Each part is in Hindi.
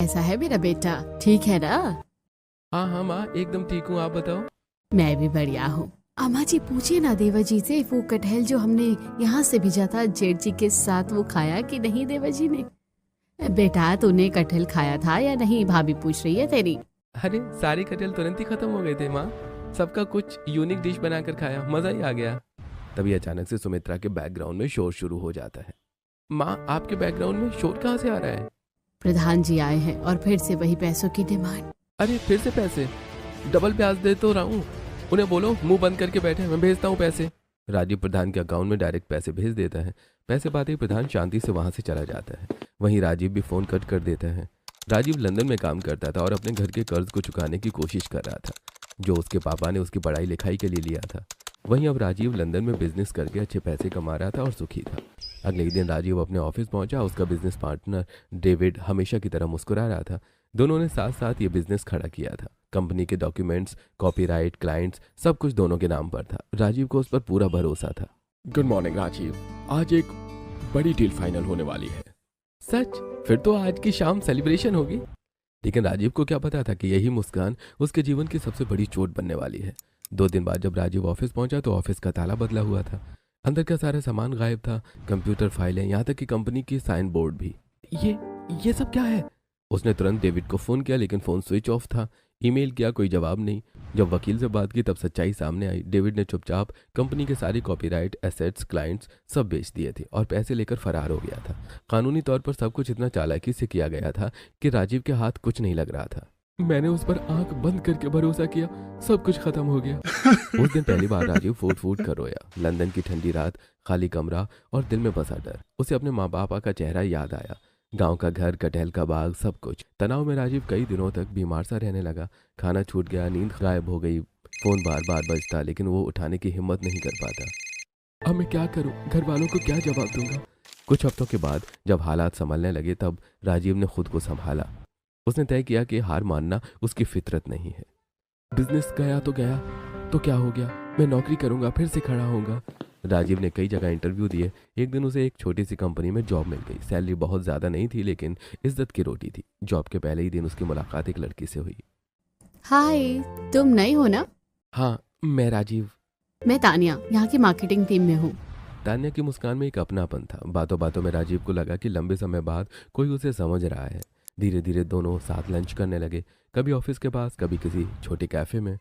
ऐसा है मेरा बेटा, ठीक है ना? हाँ हाँ माँ, एकदम ठीक हूँ। आप बताओ। मैं भी बढ़िया हूँ। अम्मा जी पूछिए ना देवा जी से, वो कटहल जो हमने यहाँ से भेजा था जेठ जी के साथ, वो खाया कि नहीं देवा जी ने? बेटा तूने कटहल खाया था या नहीं, भाभी पूछ रही है तेरी। अरे सारे कटहल तुरंत ही खत्म हो गए थे माँ। सबका कुछ यूनिक डिश बनाकर खाया, मजा ही आ गया। तभी अचानक से सुमित्रा के बैकग्राउंड में शोर शुरू हो जाता है। माँ, आपके बैकग्राउंड में शोर कहाँ से आ रहा है? प्रधान जी आए हैं और फिर से वही पैसों की डिमांड। अरे फिर से पैसे? डबल ब्याज दे तो रहा हूँ। उन्हें बोलो मुंह बंद करके बैठे, मैं भेजता हूँ पैसे। राजीव प्रधान के अकाउंट में डायरेक्ट पैसे भेज देता है। पैसे पाते ही प्रधान शांति से वहां से चला जाता है। वहीं राजीव भी फोन कट कर देता है। राजीव लंदन में काम करता था और अपने घर के कर्ज को चुकाने की कोशिश कर रहा था, जो उसके पापा ने उसकी पढ़ाई लिखाई के लिए लिया था। वहीं अब राजीव लंदन में बिजनेस करके अच्छे पैसे कमा रहा था और सुखी था। अगले ही दिन राजीव अपने ऑफिस पहुंचा। उसका बिजनेस पार्टनर डेविड हमेशा की तरह मुस्कुरा रहा था। दोनों ने साथ साथ ये बिजनेस खड़ा किया था। कंपनी के डॉक्यूमेंट्स, कॉपीराइट, क्लाइंट्स, सब कुछ दोनों के नाम पर था। राजीव को उस पर पूरा भरोसा था। गुड मॉर्निंग राजीव, आज एक बड़ी डील फाइनल होने वाली है। सच? फिर तो आज की शाम सेलिब्रेशन होगी। लेकिन राजीव को क्या पता था कि यही मुस्कान उसके जीवन की सबसे बड़ी चोट बनने वाली है। 2 दिन बाद जब राजीव ऑफिस पहुंचा तो ऑफिस का ताला बदला हुआ था। अंदर का सारा सामान गायब था, कंप्यूटर, फाइलें, यहाँ तक कि कंपनी की साइन बोर्ड भी। ये सब क्या है? उसने तुरंत डेविड को फोन किया, लेकिन फोन स्विच ऑफ था। ईमेल किया, कोई जवाब नहीं। जब वकील से बात की तब सच्चाई सामने आई। डेविड ने चुपचाप कंपनी के सारी कॉपीराइट, एसेट्स, क्लाइंट्स सब बेच दिए थे और पैसे लेकर फरार हो गया था। कानूनी तौर पर सब कुछ इतना चालाकी से किया गया था कि राजीव के हाथ कुछ नहीं लग रहा था। मैंने उस पर आंख बंद करके भरोसा किया, सब कुछ खत्म हो गया। उस दिन पहली बार राजीव फूट फूट कर रोया। लंदन की ठंडी रात, खाली कमरा और दिल में बसा डर। उसे अपने माँ बाप का चेहरा याद आया। गांव का घर, कटहल का बाग, सब कुछ। तनाव में राजीव कई दिनों तक बीमार सा रहने लगा। खाना छूट गया, नींद गायब हो गई। फोन बार बार बजता, लेकिन वो उठाने की हिम्मत नहीं कर पाता। अब मैं क्या करूं? घर वालों को क्या जवाब दूंगा? कुछ हफ्तों के बाद जब हालात संभलने लगे तब राजीव ने खुद को संभाला। उसने तय किया कि हार मानना उसकी फितरत नहीं है। बिजनेस गया तो क्या हो गया? मैं नौकरी करूंगा, फिर से खड़ा होऊंगा। राजीव ने कई जगह इंटरव्यू दिए। एक दिन उसे एक छोटी सी कंपनी में जॉब मिल गई। सैलरी बहुत ज़्यादा नहीं थी, लेकिन इज्जत की रोटी थी। जॉब के पहले ही दिन उसकी मुलाकात एक लड़की से हुई। हाय, तुम नए हो ना? हाँ, मैं राजीव। मैं तानिया, यहाँ की मार्केटिंग टीम में हूँ। तान्या की मुस्कान में एक अपनापन था। बातों बातों में राजीव को लगा कि लंबे समय बाद कोई उसे समझ रहा है। धीरे धीरे दोनों साथ लंच करने लगे, कभी ऑफिस के पास, कभी किसी छोटे कैफे में।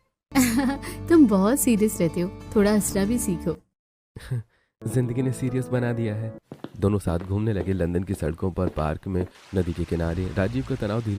तुम बहुत सीरियस रहते हो, थोड़ा हंसना भी सीखो। जिंदगी ने सीरियस बना दिया है। दोनों साथ घूमने लगे, लंदन की सड़कों पर, पार्क में, नदी के किनारे। राजीव का तनाव धीरे